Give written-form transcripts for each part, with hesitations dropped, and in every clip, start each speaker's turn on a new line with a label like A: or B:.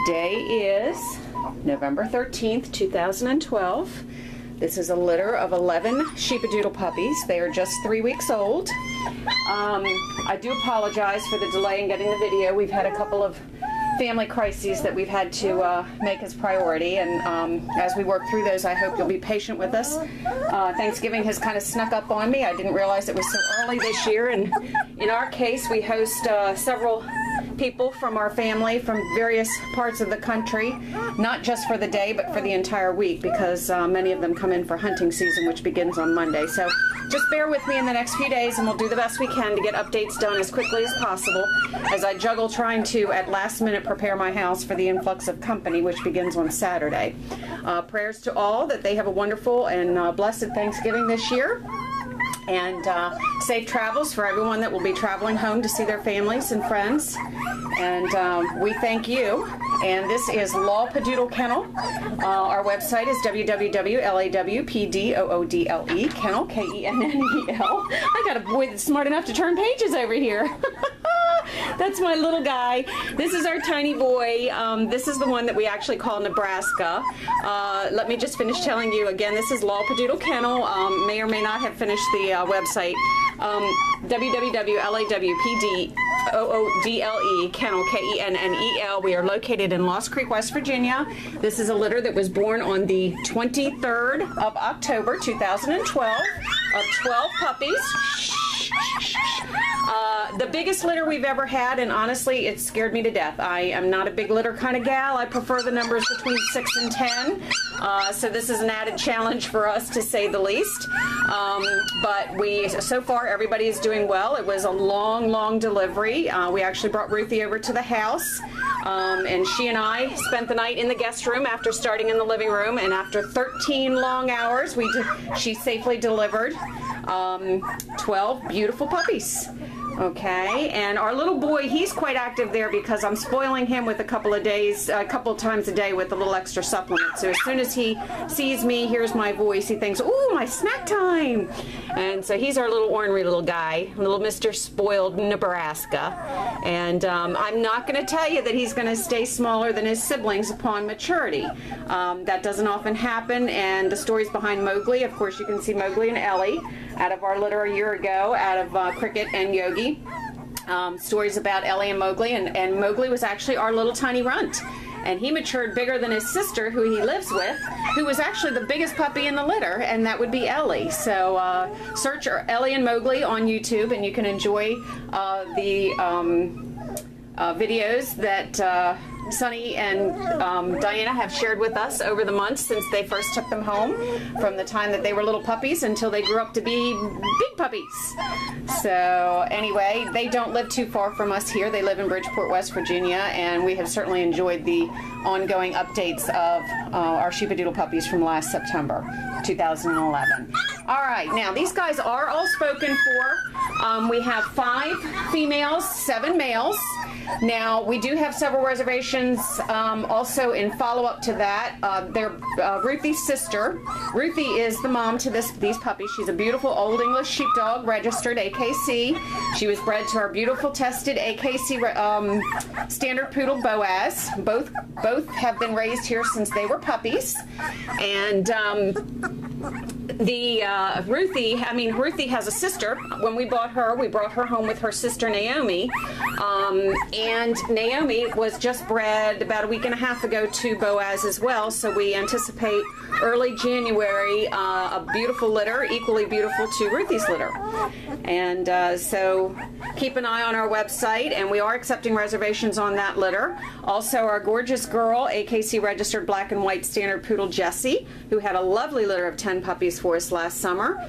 A: Today is November 13th, 2012. This is a litter of 11 Sheepadoodle puppies. They are just 3 weeks old. I do apologize for the delay in getting the video. We've had a couple of family crises that we've had to make as priority, and as we work through those, I hope you'll be patient with us. Thanksgiving has kind of snuck up on me. I didn't realize it was so early this year, and in our case, we host several people from our family from various parts of the country, not just for the day, but for the entire week, because many of them come in for hunting season, which begins on Monday. So just bear with me in the next few days, and we'll do the best we can to get updates done as quickly as possible, as I juggle trying to, at last minute, prepare my house for the influx of company, which begins on Saturday. Prayers to all that they have a wonderful and blessed Thanksgiving this year. And safe travels for everyone that will be traveling home to see their families and friends. And we thank you. And this is Sheepadoodle Kennel. Our website is www.lawpdoodle kennel, K-E-N-N-E-L. I got a boy that's smart enough to turn pages over here. That's my little guy. This is our tiny boy. This is the one that we actually call Nebraska. Let me just finish telling you again, this is Sheepadoodle Kennel. May or may not have finished the website. www.lawpdoodle kennel, K-E-N-N-E-L. We are located in Lost Creek, West Virginia. This is a litter that was born on the 23rd of October, 2012, of 12 puppies. The biggest litter we've ever had, and honestly, it scared me to death. I am not a big litter kind of gal. I prefer the numbers between 6 and 10. So this is an added challenge for us, to say the least. But so far, everybody is doing well. It was a long, long delivery. We actually brought Ruthie over to the house, and she and I spent the night in the guest room after starting in the living room. And after 13 long hours, she safely delivered 12 beautiful puppies. Okay, and our little boy, he's quite active there because I'm spoiling him with a couple of times a day with a little extra supplement. So as soon as he sees me, hears my voice, he thinks, ooh, my snack time. And so he's our little ornery little guy, little Mr. Spoiled Nebraska. And I'm not going to tell you that he's going to stay smaller than his siblings upon maturity. That doesn't often happen, and the stories behind Mowgli, of course you can see Mowgli and Ellie out of our litter a year ago, out of Cricket and Yogi. Stories about Ellie and Mowgli, and Mowgli was actually our little tiny runt, and he matured bigger than his sister, who he lives with, who was actually the biggest puppy in the litter, and that would be Ellie. So search Ellie and Mowgli on YouTube, and you can enjoy the videos that Sunny and Diana have shared with us over the months since they first took them home, from the time that they were little puppies until they grew up to be big puppies. So anyway, they don't live too far from us here. They live in Bridgeport, West Virginia, and we have certainly enjoyed the ongoing updates of our Sheepadoodle puppies from last September 2011. All right, now these guys are all spoken for. We have 5 females, 7 males. Now, we do have several reservations also in follow-up to that. They're Ruthie's sister. Ruthie is the mom to these puppies. She's a beautiful Old English Sheepdog, registered AKC. She was bred to our beautiful tested AKC Standard Poodle Boaz. Both have been raised here since they were puppies. And Ruthie has a sister. When we bought her, we brought her home with her sister Naomi. And Naomi was just bred about a week and a half ago to Boaz as well, so we anticipate early January a beautiful litter, equally beautiful to Ruthie's litter. And so keep an eye on our website, and we are accepting reservations on that litter. Also, our gorgeous girl, AKC registered black and white standard poodle Jessie, who had a lovely litter of 10 puppies for us last summer,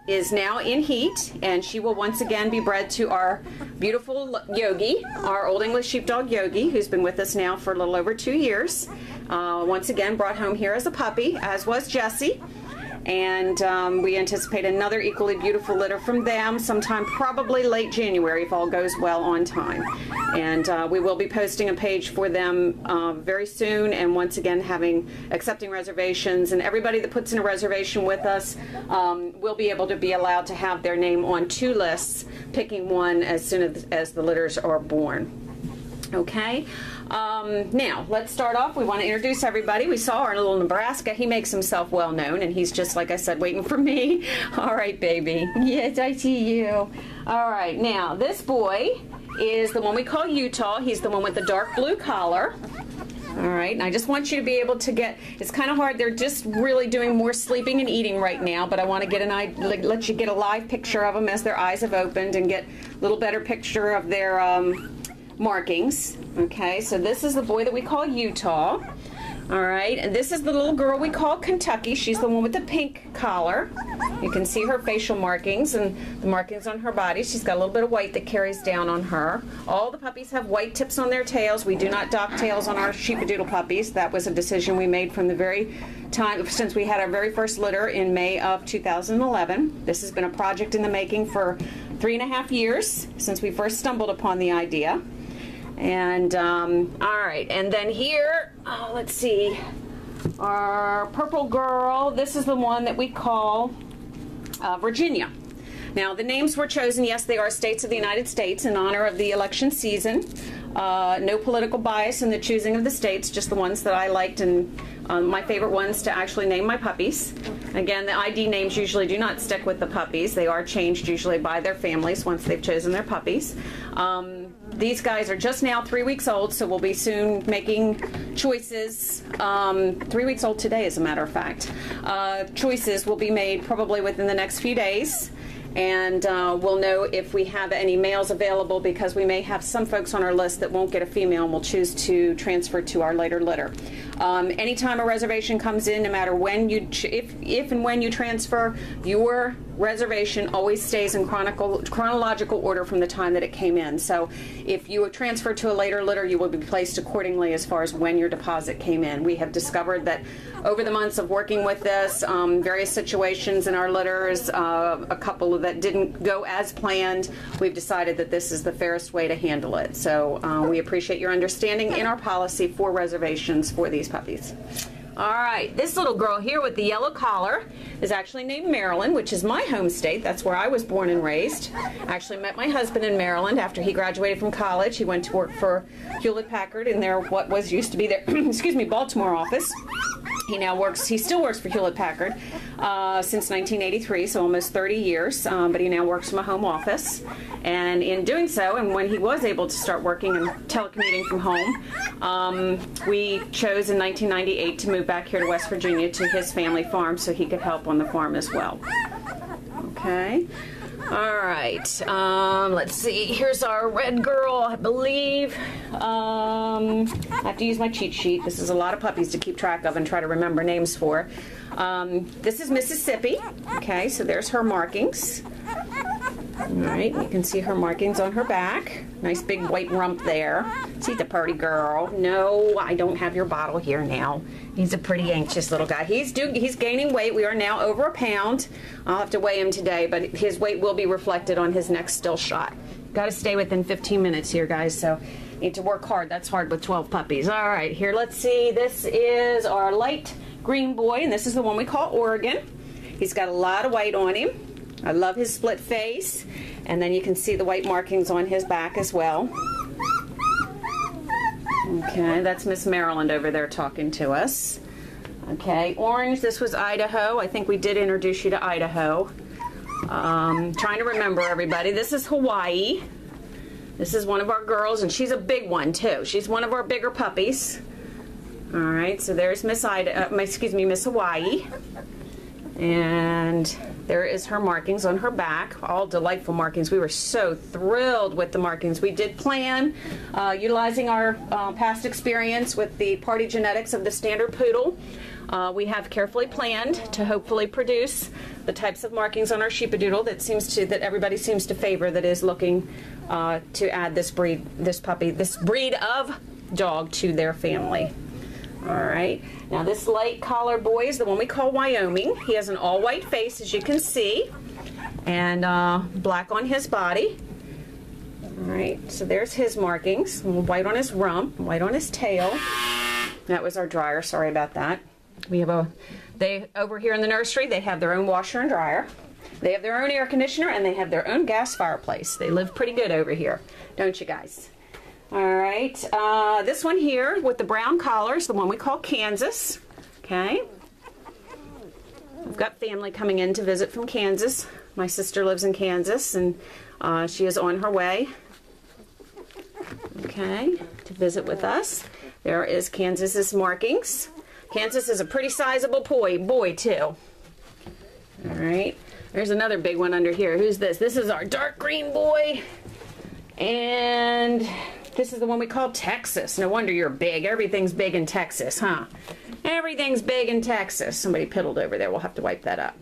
A: is now in heat, and she will once again be bred to our beautiful Yogi, our Old English Sheepdog Yogi, who's been with us now for a little over 2 years. Once again brought home here as a puppy, as was Jessie. And we anticipate another equally beautiful litter from them sometime probably late January if all goes well on time. And we will be posting a page for them very soon, and once again accepting reservations, and everybody that puts in a reservation with us will be able to be allowed to have their name on 2 lists, picking one as soon as the litters are born. Okay, now let's start off. We want to introduce everybody. We saw our little Nebraska. He makes himself well known, and he's just, like I said, waiting for me. All right, baby. Yes, I see you. All right, now this boy is the one we call Utah. He's the one with the dark blue collar. All right, and I just want you to be able to get, it's kind of hard, they're just really doing more sleeping and eating right now, but I want to get let you get a live picture of them as their eyes have opened and get a little better picture of their markings. Okay, so this is the boy that we call Utah. All right, and this is the little girl we call Kentucky. She's the one with the pink collar. You can see her facial markings and the markings on her body. She's got a little bit of white that carries down on her. All the puppies have white tips on their tails. We do not dock tails on our Sheepadoodle puppies. That was a decision we made from the very time, since we had our very first litter in May of 2011. This has been a project in the making for 3.5 years since we first stumbled upon the idea. And all right, and then here, let's see, our purple girl, this is the one that we call Virginia. Now, the names were chosen, yes, they are states of the United States in honor of the election season. No political bias in the choosing of the states, just the ones that I liked and my favorite ones to actually name my puppies. Again, the ID names usually do not stick with the puppies. They are changed usually by their families once they've chosen their puppies. These guys are just now 3 weeks old, so we'll be soon making choices. 3 weeks old today, as a matter of fact. Choices will be made probably within the next few days. And we'll know if we have any males available, because we may have some folks on our list that won't get a female and will choose to transfer to our later litter. Anytime a reservation comes in, no matter when you, if and when you transfer, your reservation always stays in chronological order from the time that it came in. So if you transfer to a later litter, you will be placed accordingly as far as when your deposit came in. We have discovered that over the months of working with this, various situations in our litters, a couple that didn't go as planned, we've decided that this is the fairest way to handle it. So we appreciate your understanding in our policy for reservations for these puppies. All right, this little girl here with the yellow collar is actually named Maryland, which is my home state. That's where I was born and raised. I actually met my husband in Maryland after he graduated from college. He went to work for Hewlett Packard in their, what was used to be their, excuse me, Baltimore office. He still works for Hewlett Packard since 1983, so almost 30 years, but he now works from a home office. And in doing so, and when he was able to start working and telecommuting from home, we chose in 1998 to move back here to West Virginia to his family farm so he could help on the farm as well. Okay. All right, let's see, here's our red girl, I believe. I have to use my cheat sheet. This is a lot of puppies to keep track of and try to remember names for. This is Mississippi. Okay, so there's her markings. All right, you can see her markings on her back. Nice big white rump there. See the pretty girl. No, I don't have your bottle here now. He's a pretty anxious little guy. He's gaining weight. We are now over 1 pound. I'll have to weigh him today, but his weight will be reflected on his next still shot. Got to stay within 15 minutes here, guys, so need to work hard. That's hard with 12 puppies. All right, here, let's see. This is our light green boy, and this is the one we call Oregon. He's got a lot of white on him. I love his split face, and then you can see the white markings on his back as well. Okay, that's Miss Maryland over there talking to us. Okay, orange, this was Idaho. I think we did introduce you to Idaho. Trying to remember everybody. This is Hawaii. This is one of our girls, and she's a big one too. She's one of our bigger puppies. All right, so there's Miss Hawaii. And there is her markings on her back, all delightful markings. We were so thrilled with the markings. We did plan, utilizing our past experience with the party genetics of the standard poodle. We have carefully planned to hopefully produce the types of markings on our Sheepadoodle that everybody seems to favor, that is looking to add this breed of dog to their family. All right, now this light collar boy is the one we call Wyoming. He has an all-white face, as you can see, and black on his body. All right, so there's his markings. White on his rump, white on his tail. That was our dryer, sorry about that. We have over here in the nursery, they have their own washer and dryer. They have their own air conditioner, and they have their own gas fireplace. They live pretty good over here, don't you guys? All right, this one here with the brown collar is the one we call Kansas. Okay. We've got family coming in to visit from Kansas. My sister lives in Kansas, and she is on her way, okay, to visit with us. There is Kansas's markings. Kansas is a pretty sizable boy too. All right, there's another big one under here. Who's this? This is our dark green boy, and this is the one we call Texas. No wonder you're big. Everything's big in Texas, huh? Everything's big in Texas. Somebody piddled over there. We'll have to wipe that up.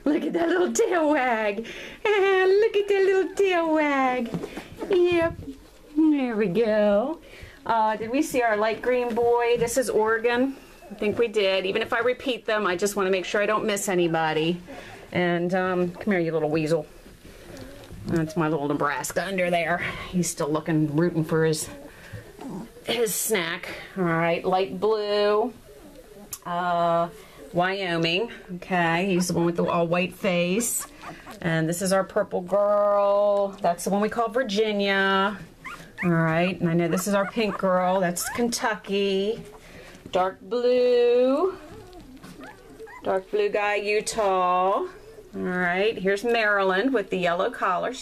A: Look at that little tail wag. Look at that little tail wag. Yep. There we go. Did we see our light green boy? This is Oregon. I think we did. Even if I repeat them, I just want to make sure I don't miss anybody. And come here, you little weasel. That's my little Nebraska under there. He's still looking, rooting for his snack. All right, light blue. Wyoming. Okay, he's the one with the all white face. And this is our purple girl. That's the one we call Virginia. All right, and I know this is our pink girl. That's Kentucky. Dark blue guy, Utah. All right, here's Maryland with the yellow collar.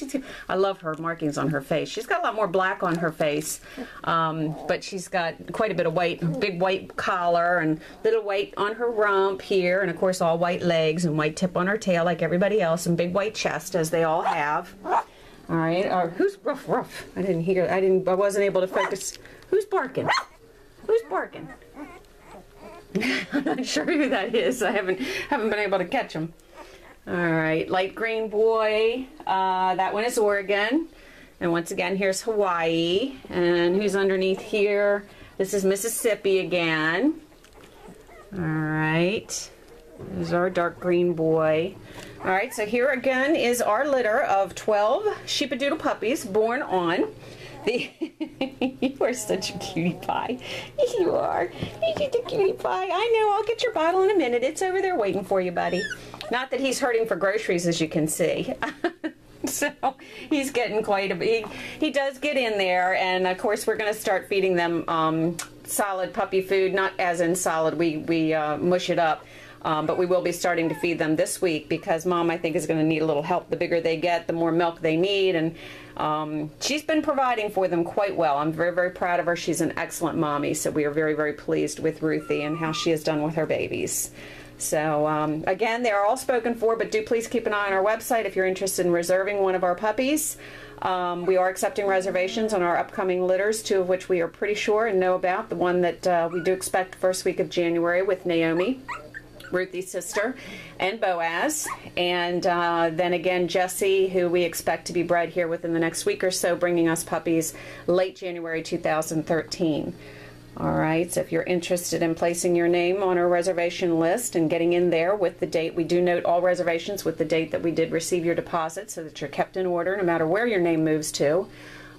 A: I love her markings on her face. She's got a lot more black on her face, but she's got quite a bit of white, big white collar and little white on her rump here, and of course all white legs and white tip on her tail like everybody else, and big white chest as they all have. All right, who's ruff? I didn't hear. I wasn't able to focus. Who's barking? Who's barking? I'm not sure who that is. I haven't been able to catch him. All right, light green boy. That one is Oregon. And once again, here's Hawaii. And who's underneath here? This is Mississippi again. All right. There's our dark green boy. All right, so here again is our litter of 12 Sheepadoodle puppies born on the... You are such a cutie pie. You are. You're just a cutie pie. I know. I'll get your bottle in a minute. It's over there waiting for you, buddy. Not that he's hurting for groceries, as you can see. So he's getting quite a bit. He does get in there, and of course we're going to start feeding them solid puppy food. Not as in solid. We mush it up. But we will be starting to feed them this week because Mom, I think, is going to need a little help. The bigger they get, the more milk they need, and she's been providing for them quite well. I'm very, very proud of her. She's an excellent mommy, so we are very, very pleased with Ruthie and how she has done with her babies. So, again, they are all spoken for, but do please keep an eye on our website if you're interested in reserving one of our puppies. We are accepting reservations on our upcoming litters, 2 of which we are pretty sure and know about. The one that we do expect first week of January with Naomi, Ruthie's sister, and Boaz, and then again Jessie, who we expect to be bred here within the next week or so, bringing us puppies late January 2013. All right, so if you're interested in placing your name on our reservation list and getting in there with the date, we do note all reservations with the date that we did receive your deposit so that you're kept in order no matter where your name moves to.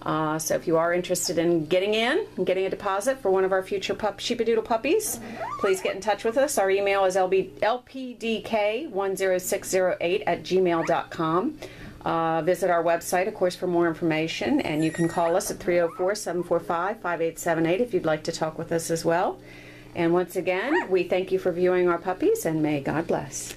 A: So if you are interested in getting in and getting a deposit for one of our future Sheepadoodle puppies, please get in touch with us. Our email is lpdk10608@gmail.com. Visit our website, of course, for more information, and you can call us at 304-745-5878 if you'd like to talk with us as well. And once again, we thank you for viewing our puppies, and may God bless.